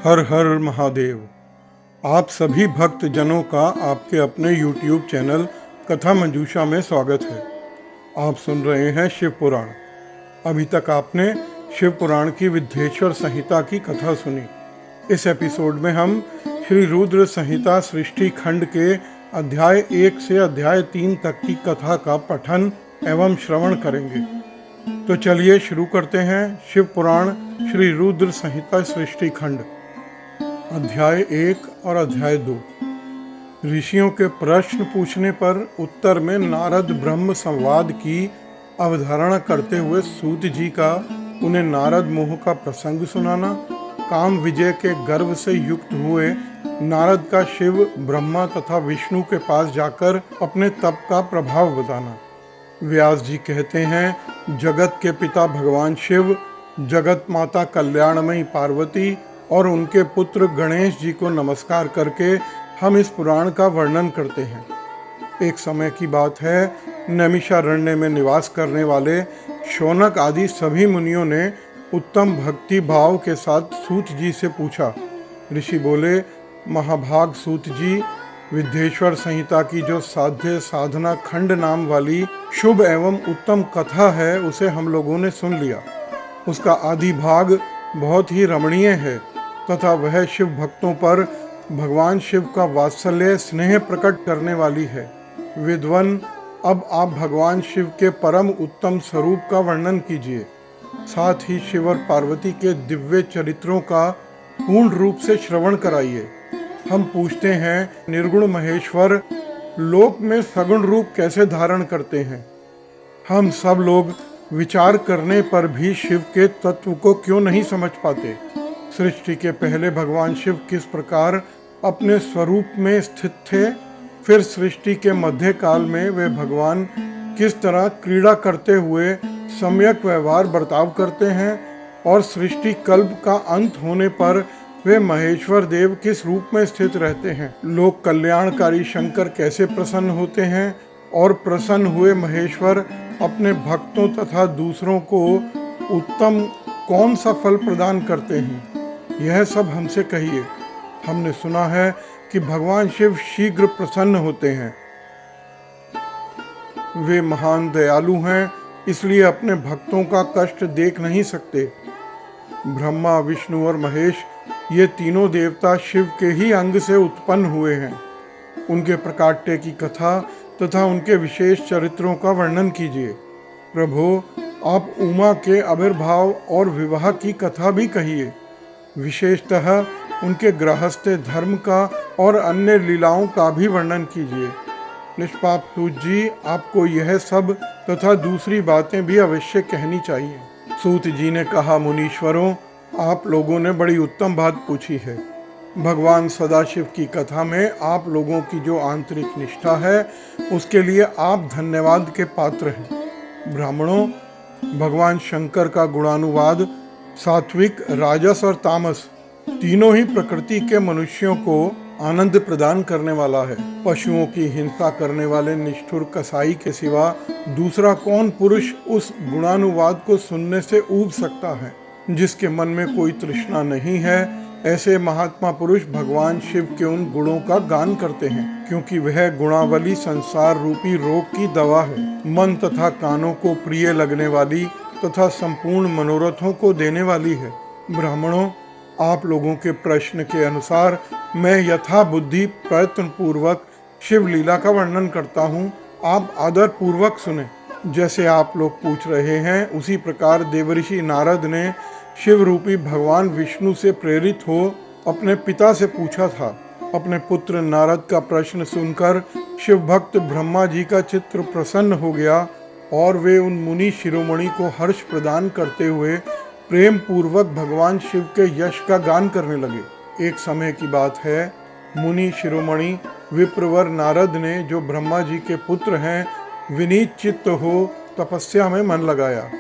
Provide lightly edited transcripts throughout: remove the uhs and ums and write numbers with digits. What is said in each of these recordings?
हर हर महादेव। आप सभी भक्त जनों का आपके अपने YouTube चैनल कथा मंजूषा में स्वागत है। आप सुन रहे हैं शिव पुराण। अभी तक आपने शिव पुराण की विद्धेश्वर संहिता की कथा सुनी। इस एपिसोड में हम श्री रुद्र संहिता सृष्टि खंड के अध्याय 1 से अध्याय 3 तक की कथा का पठन एवं श्रवण करेंगे। तो चलिए शुरू करते हैं शिव पुराण श्री रुद्र संहिता सृष्टि खंड अध्याय 1 और अध्याय 2। ऋषियों के प्रश्न पूछने पर उत्तर में नारद ब्रह्म संवाद की अवधारणा करते हुए सूत जी का उन्हें नारद मोह का प्रसंग सुनाना, काम विजय के गर्व से युक्त हुए नारद का शिव ब्रह्मा तथा विष्णु के पास जाकर अपने तप का प्रभाव बताना। व्यास जी कहते हैं, जगत के पिता भगवान शिव, जगत माता कल्याणमयी पार्वती और उनके पुत्र गणेश जी को नमस्कार करके हम इस पुराण का वर्णन करते हैं। एक समय की बात है, नैमिषारण्य में निवास करने वाले शौनक आदि सभी मुनियों ने उत्तम भक्ति भाव के साथ सूत जी से पूछा। ऋषि बोले, महाभाग सूत जी, विद्धेश्वर संहिता की जो साध्य साधना खंड नाम वाली शुभ एवं उत्तम कथा है उसे हम लोगों ने सुन लिया। उसका आदि भाग बहुत ही रमणीय है तथा वह शिव भक्तों पर भगवान शिव का वात्सल्य स्नेह प्रकट करने वाली है। विद्वन, अब आप भगवान शिव के परम उत्तम स्वरूप का वर्णन कीजिए। साथ ही शिव और पार्वती के दिव्य चरित्रों का पूर्ण रूप से श्रवण कराइए। हम पूछते हैं, निर्गुण महेश्वर लोक में सगुण रूप कैसे धारण करते हैं? हम सब लोग विचार करने पर भी शिव के तत्व को क्यों नहीं समझ पाते? सृष्टि के पहले भगवान शिव किस प्रकार अपने स्वरूप में स्थित थे, फिर सृष्टि के मध्य काल में वे भगवान किस तरह क्रीड़ा करते हुए सम्यक व्यवहार बर्ताव करते हैं, और सृष्टि कल्प का अंत होने पर वे महेश्वर देव किस रूप में स्थित रहते हैं। लोक कल्याणकारी शंकर कैसे प्रसन्न होते हैं, और प्रसन्न हुए महेश्वर अपने भक्तों तथा दूसरों को उत्तम कौन सा फल प्रदान करते हैं, यह सब हमसे कहिए। हमने सुना है कि भगवान शिव शीघ्र प्रसन्न होते हैं। वे महान दयालु हैं, इसलिए अपने भक्तों का कष्ट देख नहीं सकते। ब्रह्मा, विष्णु और महेश ये तीनों देवता शिव के ही अंग से उत्पन्न हुए हैं। उनके प्रकाट्य की कथा तथा उनके विशेष चरित्रों का वर्णन कीजिए। प्रभु, आप उमा के आविर्भाव और विवाह की कथा भी कहिए। विशेषतः उनके गृहस्थ धर्म का और अन्य लीलाओं का भी वर्णन कीजिए। निष्पाप सूत जी, आपको यह सब तथा दूसरी बातें भी अवश्य कहनी चाहिए। सूत जी ने कहा, मुनीश्वरों, आप लोगों ने बड़ी उत्तम बात पूछी है। भगवान सदाशिव की कथा में आप लोगों की जो आंतरिक निष्ठा है उसके लिए आप धन्यवाद के पात्र हैं। ब्राह्मणों, भगवान शंकर का गुणानुवाद सात्विक, राजस और तामस तीनों ही प्रकृति के मनुष्यों को आनंद प्रदान करने वाला है। पशुओं की हिंसा करने वाले निष्ठुर कसाई के सिवा दूसरा कौन पुरुष उस गुणानुवाद को सुनने से ऊब सकता है? जिसके मन में कोई तृष्णा नहीं है, ऐसे महात्मा पुरुष भगवान शिव के उन गुणों का गान करते हैं, क्योंकि वह गुणावली संसार रूपी रोग की दवा है। मन तथा कानों को प्रिय लगने वाली तथा संपूर्ण मनोरथों को देने वाली है। ब्राह्मणों, आप लोगों के प्रश्न के अनुसार मैं यथा बुद्धि प्रयत्न पूर्वक शिव लीला का वर्णन करता हूँ। आप आदर पूर्वक सुने। जैसे आप लोग पूछ रहे हैं, उसी प्रकार देवऋषि नारद ने शिव रूपी भगवान विष्णु से प्रेरित हो अपने पिता से पूछा था। अपने पुत्र नारद का प्रश्न सुनकर शिव भक्त ब्रह्मा जी का चित्त प्रसन्न हो गया और वे उन मुनि शिरोमणि को हर्ष प्रदान करते हुए प्रेम पूर्वक भगवान शिव के यश का गान करने लगे। एक समय की बात है, मुनि शिरोमणि विप्रवर नारद ने, जो ब्रह्मा जी के पुत्र हैं, विनीत चित्त हो तपस्या में मन लगाया।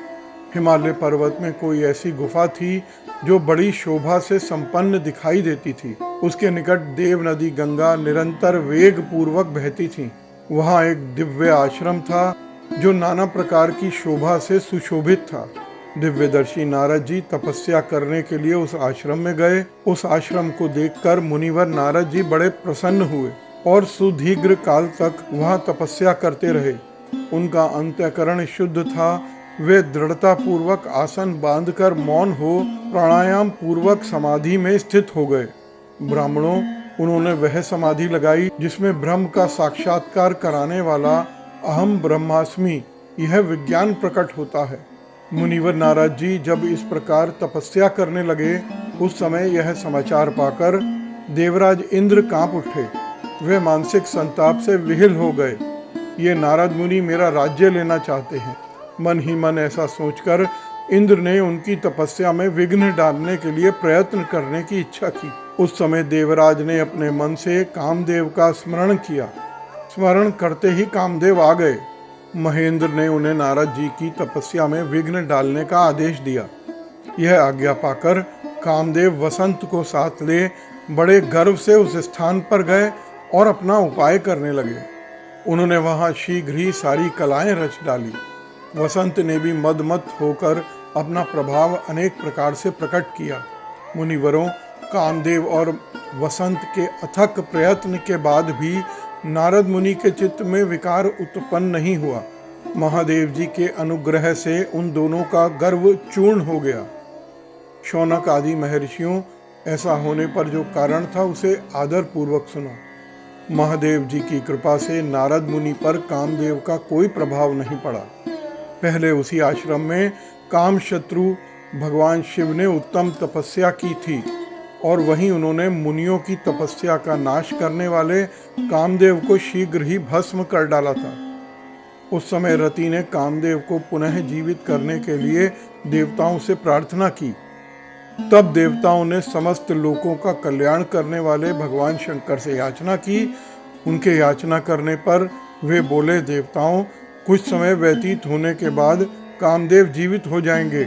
हिमालय पर्वत में कोई ऐसी गुफा थी जो बड़ी शोभा से संपन्न दिखाई देती थी। उसके निकट देव नदी गंगा निरंतर वेग पूर्वक बहती थी। वहाँ एक दिव्य आश्रम था जो नाना प्रकार की शोभा से सुशोभित था। दिव्यदर्शी नारद जी तपस्या करने के लिए उस आश्रम में गए। उस आश्रम को देखकर मुनिवर नारद जी बड़े प्रसन्न हुए और सुदीर्घ काल तक वहां तपस्या करते रहे। उनका अंतःकरण शुद्ध था। वे दृढ़ता पूर्वक आसन बांधकर मौन हो प्राणायाम पूर्वक समाधि में स्थित हो गए। ब्राह्मणों, उन्होंने वह समाधि लगाई जिसमें ब्रह्म का साक्षात्कार कराने वाला अहम ब्रह्मास्मि यह विज्ञान प्रकट होता है। मुनिवर नारद जी जब इस प्रकार तपस्या करने लगे, उस समय यह समाचार पाकर देवराज इंद्र कांप उठे। वे मानसिक संताप से विह्वल हो गए। ये नारद मुनि मेरा राज्य लेना चाहते हैं। मन ही मन ऐसा सोचकर इंद्र ने उनकी तपस्या में विघ्न डालने के लिए प्रयत्न करने की इच्छा की। उस समय देवराज ने अपने मन से कामदेव का स्मरण किया। स्मरण करते ही कामदेव आ गए। महेंद्र ने उन्हें नारद जी की तपस्या में विघ्न डालने का आदेश दिया। यह आज्ञा पाकर कामदेव वसंत को साथ ले बड़े गर्व से उस स्थान पर गए और अपना उपाय करने लगे। उन्होंने वहां शीघ्र ही सारी कलाएं रच डाली। वसंत ने भी मदमत होकर अपना प्रभाव अनेक प्रकार से प्रकट किया। मुनिवरों, कामदेव और वसंत के अथक प्रयत्न के बाद भी नारद मुनि के चित्त में विकार उत्पन्न नहीं हुआ। महादेव जी के अनुग्रह से उन दोनों का गर्व चूर्ण हो गया। शौनक आदि महर्षियों, ऐसा होने पर जो कारण था उसे आदर पूर्वक सुनो। महादेव जी की कृपा से नारद मुनि पर कामदेव का कोई प्रभाव नहीं पड़ा। पहले उसी आश्रम में काम शत्रु भगवान शिव ने उत्तम तपस्या की थी और वहीं उन्होंने मुनियों की तपस्या का नाश करने वाले कामदेव को शीघ्र ही भस्म कर डाला था। उस समय रति ने कामदेव को पुनः जीवित करने के लिए देवताओं से प्रार्थना की। तब देवताओं ने समस्त लोकों का कल्याण करने वाले भगवान शंकर से याचना की। उनके याचना करने पर वे बोले, देवताओं, कुछ समय व्यतीत होने के बाद कामदेव जीवित हो जाएंगे,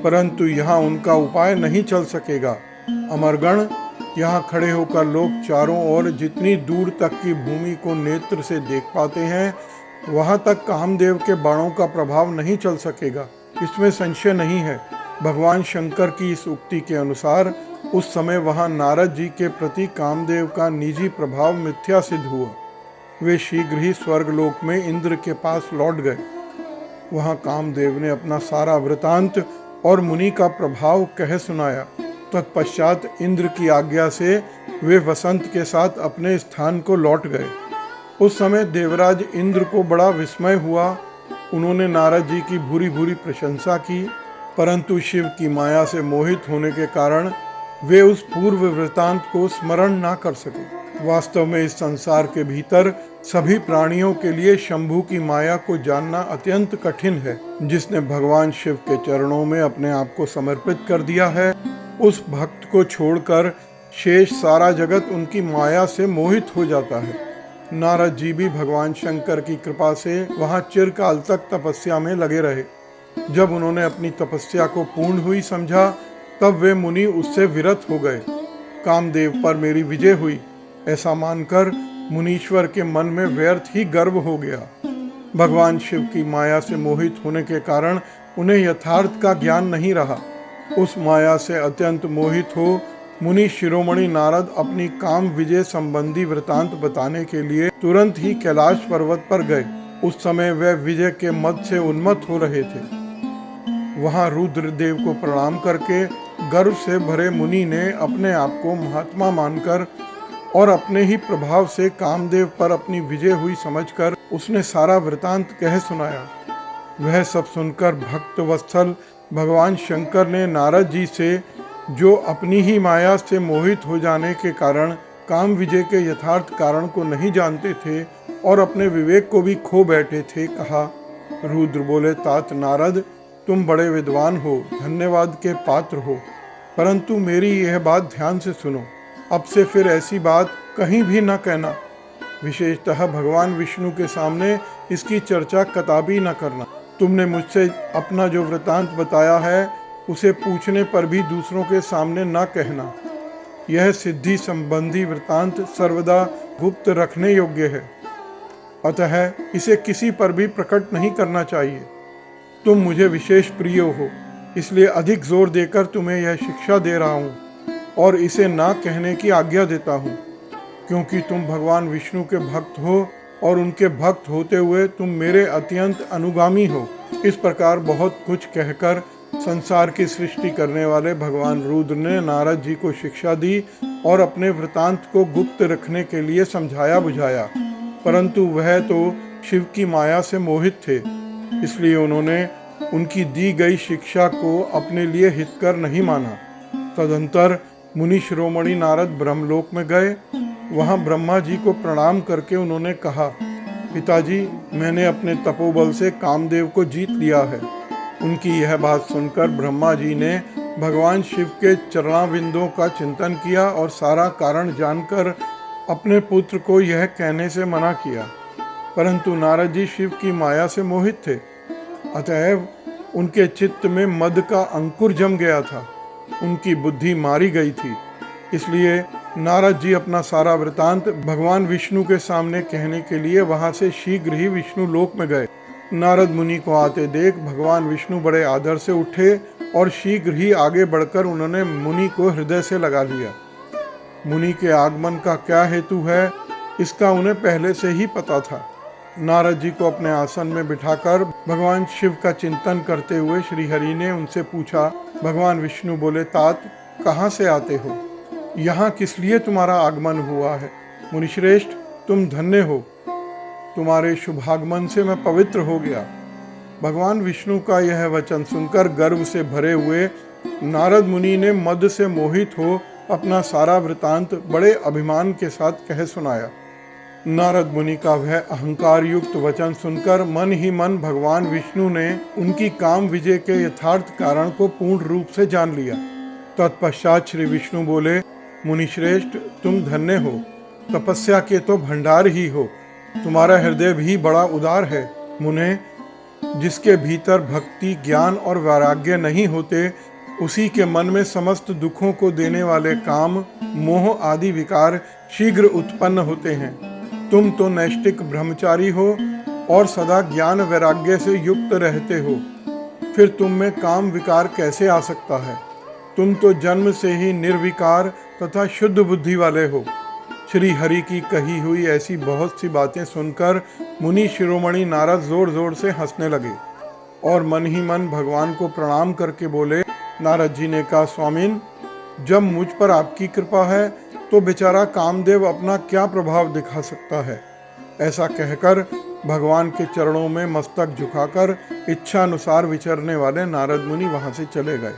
परंतु यहाँ उनका उपाय नहीं चल सकेगा। अमरगण, यहाँ खड़े होकर लोग चारों ओर जितनी दूर तक की भूमि को नेत्र से देख पाते हैं, वहाँ तक कामदेव के बाणों का प्रभाव नहीं चल सकेगा, इसमें संशय नहीं है। भगवान शंकर की इस उक्ति के अनुसार उस समय वहाँ नारद जी के प्रति कामदेव का निजी प्रभाव मिथ्या सिद्ध हुआ। वे शीघ्र ही स्वर्गलोक में इंद्र के पास लौट गए। वहाँ कामदेव ने अपना सारा वृतांत और मुनि का प्रभाव कह सुनाया। तत्पश्चात इंद्र की आज्ञा से वे वसंत के साथ अपने स्थान को लौट गए। उस समय देवराज इंद्र को बड़ा विस्मय हुआ। उन्होंने नारद जी की भूरी भूरी प्रशंसा की, परंतु शिव की माया से मोहित होने के कारण वे उस पूर्व वृतांत को स्मरण ना कर सके। वास्तव में इस संसार के भीतर सभी प्राणियों के लिए शंभु की माया को जानना अत्यंत कठिन है। जिसने भगवान शिव के चरणों में अपने आप को समर्पित कर दिया है, उस भक्त को छोड़कर शेष सारा जगत उनकी माया से मोहित हो जाता है। नारद जी भी भगवान शंकर की कृपा से वहां चिरकाल तक तपस्या में लगे रहे। जब उन्होंने अपनी तपस्या को पूर्ण हुई समझा, तब वे मुनि उससे विरत हो गए। कामदेव पर मेरी विजय हुई, ऐसा मानकर मुनीश्वर के मन में व्यर्थ ही गर्व हो गया। भगवान शिव की माया से मोहित होने के कारण उन्हें यथार्थ का ज्ञान नहीं रहा। उस माया से अत्यंत मोहित हो मुनि शिरोमणि नारद अपनी काम विजय संबंधी वृतांत बताने के लिए तुरंत ही कैलाश पर्वत पर गए। उस समय वे विजय के मद से उन्मत्त हो रहे थे। वहां रुद्रदेव को प्रणाम करके गर्व से भरे मुनि ने अपने आप को महात्मा मानकर और अपने ही प्रभाव से कामदेव पर अपनी विजय हुई समझकर उसने सारा वृतांत कह सुनाया। वह सब सुनकर भक्त वत्सल भगवान शंकर ने नारद जी से, जो अपनी ही माया से मोहित हो जाने के कारण काम विजय के यथार्थ कारण को नहीं जानते थे और अपने विवेक को भी खो बैठे थे, कहा। रुद्र बोले, तात नारद, तुम बड़े विद्वान हो, धन्यवाद के पात्र हो, परंतु मेरी यह बात ध्यान से सुनो। अब से फिर ऐसी बात कहीं भी न कहना। विशेषतः भगवान विष्णु के सामने इसकी चर्चा कदापि न करना। तुमने मुझसे अपना जो वृतांत बताया है उसे पूछने पर भी दूसरों के सामने न कहना। यह सिद्धि संबंधी वृतांत सर्वदा गुप्त रखने योग्य है, अतः इसे किसी पर भी प्रकट नहीं करना चाहिए। तुम मुझे विशेष प्रिय हो, इसलिए अधिक जोर देकर तुम्हें यह शिक्षा दे रहा हूँ और इसे ना कहने की आज्ञा देता हूँ, क्योंकि तुम भगवान विष्णु के भक्त हो और उनके भक्त होते हुए तुम मेरे अत्यंत अनुगामी हो। इस प्रकार बहुत कुछ कहकर संसार की सृष्टि करने वाले भगवान रुद्र ने नारद जी को शिक्षा दी और अपने वृतांत को गुप्त रखने के लिए समझाया बुझाया, परंतु वह तो शिव की माया से मोहित थे, इसलिए उन्होंने उनकी दी गई शिक्षा को अपने लिए हितकर नहीं माना। तदंतर मुनि शिरोमणि नारद ब्रह्मलोक में गए। वहां ब्रह्मा जी को प्रणाम करके उन्होंने कहा, पिताजी, मैंने अपने तपोबल से कामदेव को जीत लिया है। उनकी यह बात सुनकर ब्रह्मा जी ने भगवान शिव के चरणाबिंदों का चिंतन किया और सारा कारण जानकर अपने पुत्र को यह कहने से मना किया, परंतु नारद जी शिव की माया से मोहित थे, अतएव उनके चित्त में मद का अंकुर जम गया था, उनकी बुद्धि मारी गई थी। इसलिए नारद जी अपना सारा वृतांत भगवान विष्णु के सामने कहने के लिए वहां से शीघ्र ही विष्णु लोक में गए। नारद मुनि को आते देख भगवान विष्णु बड़े आदर से उठे और शीघ्र ही आगे बढ़कर उन्होंने मुनि को हृदय से लगा लिया। मुनि के आगमन का क्या हेतु है, इसका उन्हें पहले से ही पता था। नारद जी को अपने आसन में बिठाकर भगवान शिव का चिंतन करते हुए श्रीहरि ने उनसे पूछा। भगवान विष्णु बोले, तात, कहाँ से आते हो? यहाँ किस लिए तुम्हारा आगमन हुआ है? मुनिश्रेष्ठ, तुम धन्य हो, तुम्हारे शुभागमन से मैं पवित्र हो गया। भगवान विष्णु का यह वचन सुनकर गर्व से भरे हुए नारद मुनि ने मद से मोहित हो अपना सारा वृतांत बड़े अभिमान के साथ कह सुनाया। नारद मुनि का वह अहंकार युक्त वचन सुनकर मन ही मन भगवान विष्णु ने उनकी काम विजय के यथार्थ कारण को पूर्ण रूप से जान लिया। तत्पश्चात श्री विष्णु बोले, मुनिश्रेष्ठ, तुम धन्य हो, तपस्या के तो भंडार ही हो, तुम्हारा हृदय भी बड़ा उदार है। मुने, जिसके भीतर भक्ति, ज्ञान और वैराग्य नहीं होते, उसी के मन में समस्त दुखों को देने वाले काम, मोह आदि विकार शीघ्र उत्पन्न होते हैं। तुम तो नैष्टिक ब्रह्मचारी हो और सदा ज्ञान वैराग्य से युक्त रहते हो, फिर तुम में काम विकार कैसे आ सकता है? तुम तो जन्म से ही निर्विकार तथा शुद्ध बुद्धि वाले हो। श्री हरि की कही हुई ऐसी बहुत सी बातें सुनकर मुनि शिरोमणि नारद जोर जोर से हंसने लगे और मन ही मन भगवान को प्रणाम करके बोले। नारद जी ने कहा, स्वामिन, जब मुझ पर आपकी कृपा है तो बेचारा कामदेव अपना क्या प्रभाव दिखा सकता है? ऐसा कहकर भगवान के चरणों में मस्तक झुकाकर इच्छा अनुसार विचरने वाले नारद मुनि वहां से चले गए।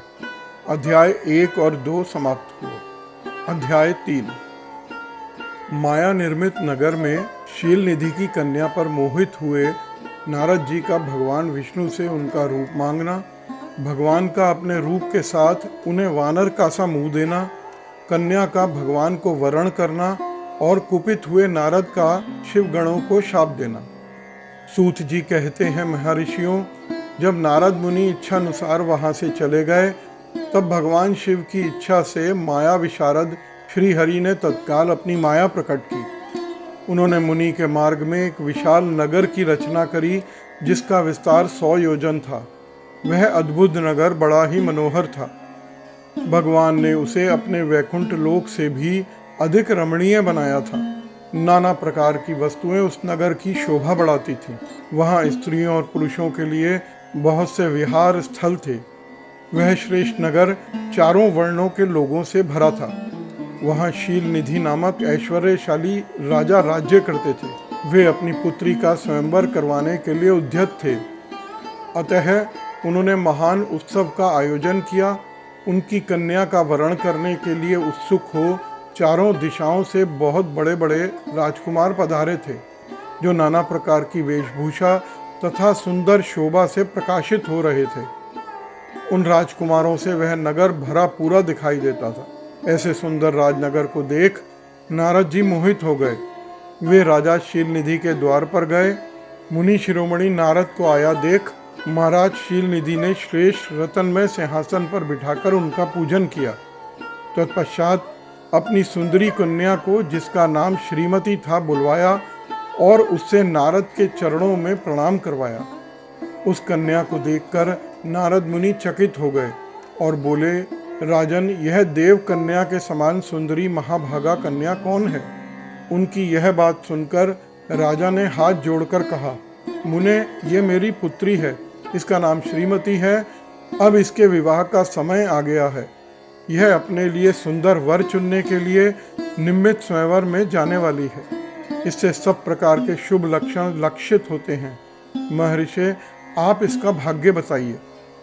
अध्याय 1 और 2 समाप्त हुआ। अध्याय 3। माया निर्मित नगर में शील निधि की कन्या पर मोहित हुए नारद जी का भगवान विष्णु से उनका रूप मांगना, भगवान का अपने रूप के साथ उन्हें वानर का सा मुंह देना, कन्या का भगवान को वरण करना और कुपित हुए नारद का शिव गणों को शाप देना। सूत जी कहते हैं, महर्षियों, जब नारद मुनि इच्छा अनुसार वहां से चले गए, तब भगवान शिव की इच्छा से माया विशारद श्री हरि ने तत्काल अपनी माया प्रकट की। उन्होंने मुनि के मार्ग में एक विशाल नगर की रचना करी, जिसका विस्तार 100 योजन था। वह अद्भुत नगर बड़ा ही मनोहर था। भगवान ने उसे अपने वैकुंठ लोक से भी अधिक रमणीय बनाया था। नाना प्रकार की वस्तुएं उस नगर की शोभा बढ़ाती थीं। वहाँ स्त्रियों और पुरुषों के लिए बहुत से विहार स्थल थे। वह श्रेष्ठ नगर चारों वर्णों के लोगों से भरा था। वहाँ शील निधि नामक ऐश्वर्यशाली राजा राज्य करते थे। वे अपनी पुत्री का स्वयंवर करवाने के लिए उद्यत थे, अतः उन्होंने महान उत्सव का आयोजन किया। उनकी कन्या का वरण करने के लिए उत्सुक हो चारों दिशाओं से बहुत बड़े बड़े राजकुमार पधारे थे, जो नाना प्रकार की वेशभूषा तथा सुंदर शोभा से प्रकाशित हो रहे थे। उन राजकुमारों से वह नगर भरा पूरा दिखाई देता था। ऐसे सुंदर राजनगर को देख नारद जी मोहित हो गए। वे राजा शील निधि के द्वार पर गए। मुनि शिरोमणि नारद को आया देख महाराज शील निधि ने श्रेष्ठ रत्नमय सिंहासन पर बिठाकर उनका पूजन किया। तत्पश्चात अपनी सुंदरी कन्या को, जिसका नाम श्रीमती था, बुलवाया और उससे नारद के चरणों में प्रणाम करवाया। उस कन्या को देखकर नारद मुनि चकित हो गए और बोले, राजन, यह देव कन्या के समान सुंदरी महाभागा कन्या कौन है? उनकी यह बात सुनकर राजा ने हाथ जोड़कर कहा, मुने, ये मेरी पुत्री है, इसका नाम श्रीमती है। अब इसके विवाह का समय आ गया है। यह अपने लिए सुंदर वर चुनने के लिए निमित्त स्वयंवर में जाने वाली है। इससे सब प्रकार के शुभ लक्षण लक्षित होते हैं। महर्षि, आप इसका भाग्य बताइए।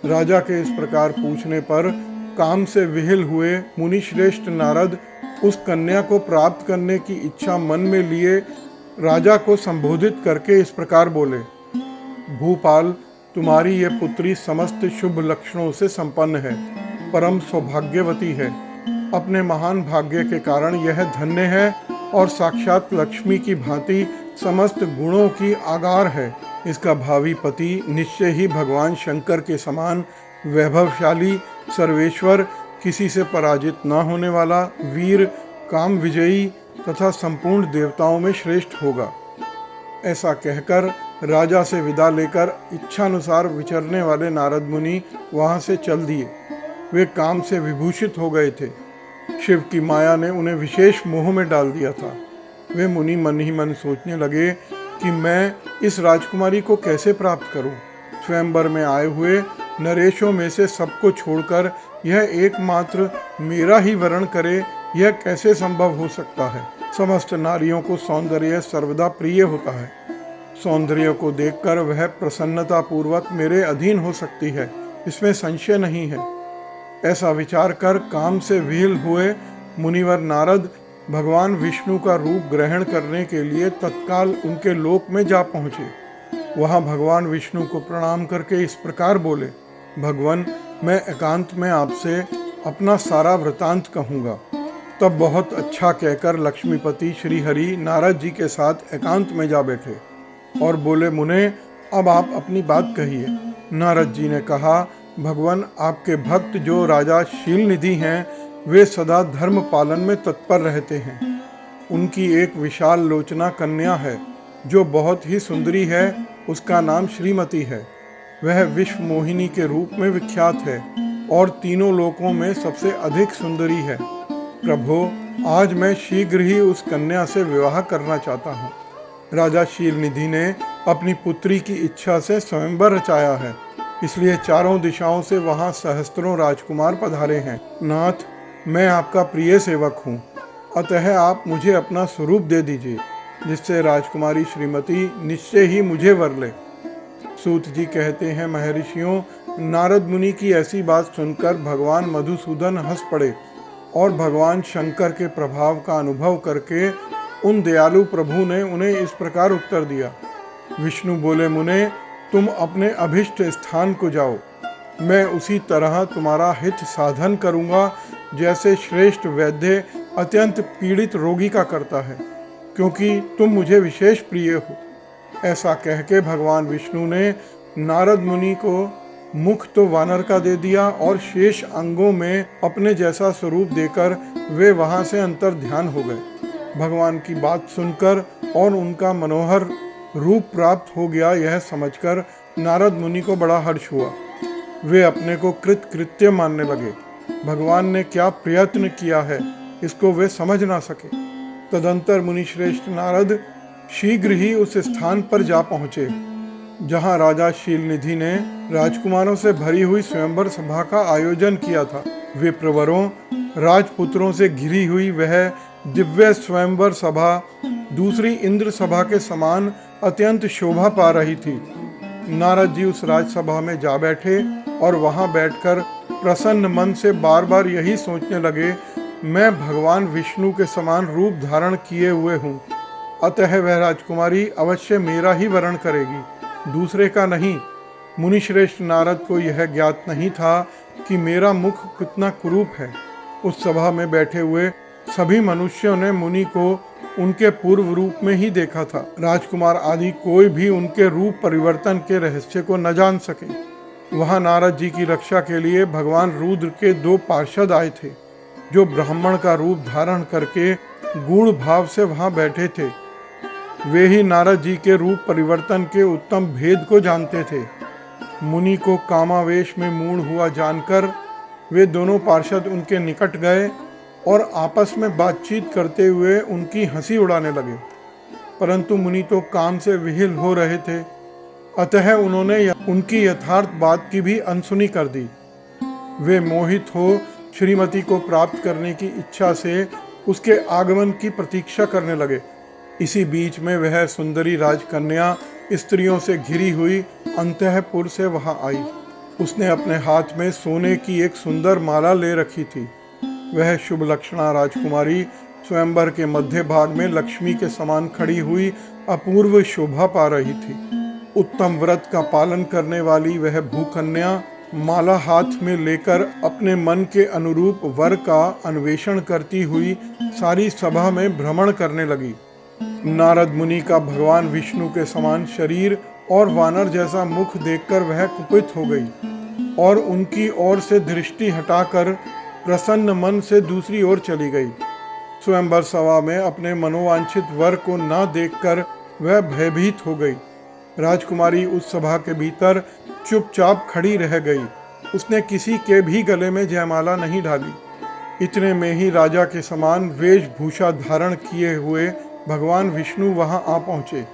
राजा के इस प्रकार पूछने पर काम से विहिल हुए मुनिश्रेष्ठ नारद उस कन्या को प्राप्त करने की इच्छा मन में लिए राजा को संबोधित करके इस प्रकार बोले, भूपाल, तुम्हारी ये पुत्री समस्त शुभ लक्षणों से संपन्न है, परम सौभाग्यवती है। अपने महान भाग्य के कारण यह धन्य है और साक्षात लक्ष्मी की भांति समस्त गुणों की आगार है। इसका भावी पति निश्चय ही भगवान शंकर के समान वैभवशाली, सर्वेश्वर, किसी से पराजित न होने वाला, वीर, काम विजयी तथा संपूर्ण देवताओं में श्रेष्ठ होगा। ऐसा कहकर राजा से विदा लेकर इच्छानुसार विचरने वाले नारद मुनि वहां से चल दिए। वे काम से विभूषित हो गए थे। शिव की माया ने उन्हें विशेष मोह में डाल दिया था। वे मुनि मन ही मन सोचने लगे कि मैं इस राजकुमारी को कैसे प्राप्त करूं? स्वयंवर में आए हुए नरेशों में से सबको छोड़कर यह एकमात्र मेरा ही वरण करे, यह कैसे संभव हो सकता है? समस्त नारियों को सौंदर्य सर्वदा प्रिय होता है। सौंदर्य को देखकर वह प्रसन्नता पूर्वक मेरे अधीन हो सकती है, इसमें संशय नहीं है। ऐसा विचार कर काम से विहिल हुए मुनिवर नारद भगवान विष्णु का रूप ग्रहण करने के लिए तत्काल उनके लोक में जा पहुँचे। वहाँ भगवान विष्णु को प्रणाम करके इस प्रकार बोले, भगवान, मैं एकांत में आपसे अपना सारा वृतांत कहूँगा। तब बहुत अच्छा कहकर लक्ष्मीपति श्री हरि नारद जी के साथ एकांत में जा बैठे और बोले, मुने, अब आप अपनी बात कहिए। नारद जी ने कहा, भगवान, आपके भक्त जो राजा शीलनिधि हैं, वे सदा धर्म पालन में तत्पर रहते हैं। उनकी एक विशाल लोचना कन्या है जो बहुत ही सुंदरी है। उसका नाम श्रीमती है। वह विश्व मोहिनी के रूप में विख्यात है और तीनों लोकों में सबसे अधिक सुंदरी है। प्रभु, आज मैं शीघ्र ही उस कन्या से विवाह करना चाहता हूँ। राजा शीलनिधि ने अपनी पुत्री की इच्छा से स्वयंवर रचाया है, इसलिए चारों दिशाओं से वहाँ सहस्त्रों राजकुमार पधारे हैं। नाथ, मैं आपका प्रिय सेवक हूँ, अतः आप मुझे अपना स्वरूप दे दीजिए, जिससे राजकुमारी श्रीमती निश्चय ही मुझे वर ले। सूत जी कहते हैं, महर्षियों, नारद मुनि की ऐसी बात सुनकर भगवान मधुसूदन हंस पड़े और भगवान शंकर के प्रभाव का अनुभव करके उन दयालु प्रभु ने उन्हें इस प्रकार उत्तर दिया। विष्णु बोले, मुने, तुम अपने अभिष्ट स्थान को जाओ। मैं उसी तरह तुम्हारा हित साधन करूँगा जैसे श्रेष्ठ वैद्य अत्यंत पीड़ित रोगी का करता है, क्योंकि तुम मुझे विशेष प्रिय हो। ऐसा कह के भगवान विष्णु ने नारद मुनि को मुख तो वानर का दे दिया और शेष अंगों में अपने जैसा स्वरूप देकर वे वहां से अंतर ध्यान हो गए। भगवान की बात सुनकर और उनका मनोहर रूप प्राप्त हो गया, यह समझकर नारद मुनि को बड़ा हर्ष हुआ। वे अपने को कृत्य मानने लगे। भगवान ने क्या प्रयत्न किया है, इसको वे समझ ना सके। तदंतर मुनिश्रेष्ठ नारद शीघ्र ही उस स्थान पर जा पहुँचे जहाँ राजा शीलनिधि ने राजकुमारों से भरी हुई स्वयंवर सभा का आयोजन किया था। विप्रवरों, राजपुत्रों से घिरी हुई वह दिव्य स्वयंवर सभा दूसरी इंद्र सभा के समान अत्यंत शोभा पा रही थी। नारद जी उस राजसभा में जा बैठे और वहां बैठकर प्रसन्न मन से बार बार यही सोचने लगे, मैं भगवान विष्णु के समान रूप धारण किए हुए हूँ, अतः वह राजकुमारी अवश्य मेरा ही वरण करेगी, दूसरे का नहीं। मुनिश्रेष्ठ नारद को यह ज्ञात नहीं था कि मेरा मुख कितना कुरूप है। उस सभा में बैठे हुए सभी मनुष्यों ने मुनि को उनके पूर्व रूप में ही देखा था। राजकुमार आदि कोई भी उनके रूप परिवर्तन के रहस्य को न जान सके। वहां नारद जी की रक्षा के लिए भगवान रुद्र के 2 पार्षद आए थे, जो ब्राह्मण का रूप धारण करके गूढ़ भाव से वहां बैठे थे। वे ही नारद जी के रूप परिवर्तन के उत्तम भेद को जानते थे। मुनि को कामावेश में मूढ़ हुआ जानकर वे दोनों पार्षद उनके निकट गए और आपस में बातचीत करते हुए उनकी हंसी उड़ाने लगे, परंतु मुनि तो काम से विहिल हो रहे थे, अतः उन्होंने उनकी यथार्थ बात की भी अनसुनी कर दी। वे मोहित हो श्रीमती को प्राप्त करने की इच्छा से उसके आगमन की प्रतीक्षा करने लगे। इसी बीच में वह सुंदरी राजकन्या स्त्रियों से घिरी हुई अंतःपुर से वहां आई। उसने अपने हाथ में सोने की एक सुंदर माला ले रखी थी। वह शुभ लक्षणा राजकुमारी स्वयंवर के मध्य भाग में लक्ष्मी के समान खड़ी हुई अपूर्व शोभा पा रही थी। उत्तम व्रत का पालन करने वाली वह भूकन्या माला हाथ में लेकर अपने मन के अनुरूप वर का अन्वेषण करती हुई सारी सभा में भ्रमण करने लगी। नारद मुनि का भगवान विष्णु के समान शरीर और वानर जैसा मुख देखकर वह कुपित हो गई और उनकी ओर से दृष्टि हटाकर प्रसन्न मन से दूसरी ओर चली गई। स्वयंवर सभा में अपने मनोवांछित वर को न देखकर वह भयभीत हो गई। राजकुमारी उस सभा के भीतर चुपचाप खड़ी रह गई। उसने किसी के भी गले में जयमाला नहीं डाली। इतने में ही राजा के समान वेशभूषा धारण किए हुए भगवान विष्णु वहां आ पहुंचे।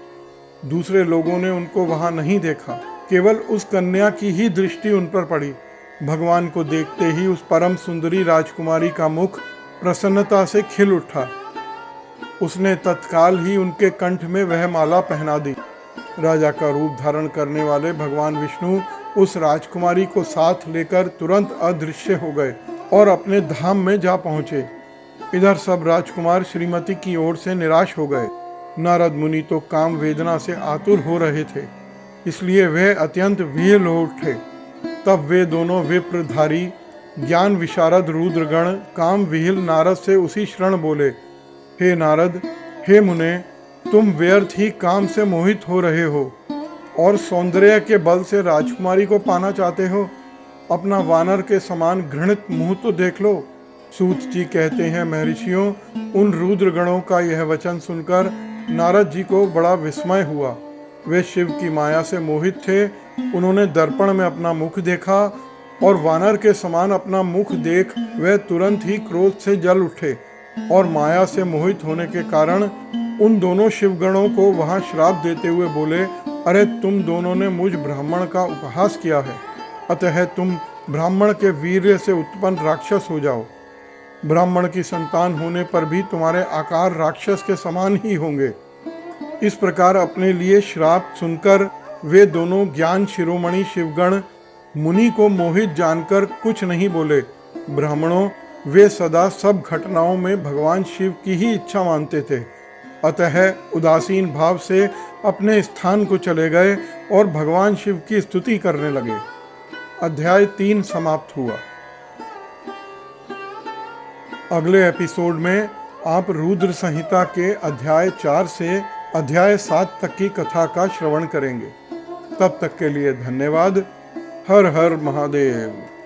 दूसरे लोगों ने उनको वहां नहीं देखा, केवल उस कन्या की ही दृष्टि उन पर पड़ी। भगवान को देखते ही उस परम सुंदरी राजकुमारी का मुख प्रसन्नता से खिल उठा। उसने तत्काल ही उनके कंठ में वह माला पहना दी। राजा का रूप धारण करने वाले भगवान विष्णु उस राजकुमारी को साथ लेकर तुरंत अदृश्य हो गए और अपने धाम में जा पहुंचे। इधर सब राजकुमार श्रीमती की ओर से निराश हो गए। नारद मुनि तो काम वेदना से आतुर हो रहे थे, इसलिए वे अत्यंत विह्वल हो उठे। तब वे दोनों विप्रधारी ज्ञान विशारद रुद्रगण काम विहिल नारद से उसी क्षण बोले, हे नारद, हे मुने, तुम व्यर्थ ही काम से मोहित हो रहे हो और सौंदर्य के बल से राजकुमारी को पाना चाहते हो। अपना वानर के समान घृणित मुंह तो देख लो। सूत जी कहते हैं, महर्षियों, उन रुद्रगणों का यह वचन सुनकर नारद जी को बड़ा विस्मय हुआ। वे शिव की माया से मोहित थे। उन्होंने दर्पण में अपना मुख देखा और वानर के समान अपना मुख देख वे तुरंत ही क्रोध से जल उठे और माया से मोहित होने के कारण उन दोनों शिवगणों को वहां श्राप देते हुए बोले, अरे तुम दोनों ने मुझ ब्राह्मण का उपहास किया है, अतः तुम ब्राह्मण के वीर्य से उत्पन्न राक्षस हो जाओ। ब्राह्मण की संतान होने पर भी तुम्हारे आकार राक्षस के समान ही होंगे। इस प्रकार अपने लिए श्राप सुनकर वे दोनों ज्ञान शिरोमणि शिवगण मुनि को मोहित जानकर कुछ नहीं बोले। ब्राह्मणों, वे सदा सब घटनाओं में भगवान शिव की ही इच्छा मानते थे, अतः उदासीन भाव से अपने स्थान को चले गए और भगवान शिव की स्तुति करने लगे। अध्याय 3 समाप्त हुआ। अगले एपिसोड में आप रुद्र संहिता के अध्याय 4 से अध्याय 7 तक की कथा का श्रवण करेंगे। तब तक के लिए धन्यवाद। हर हर महादेव।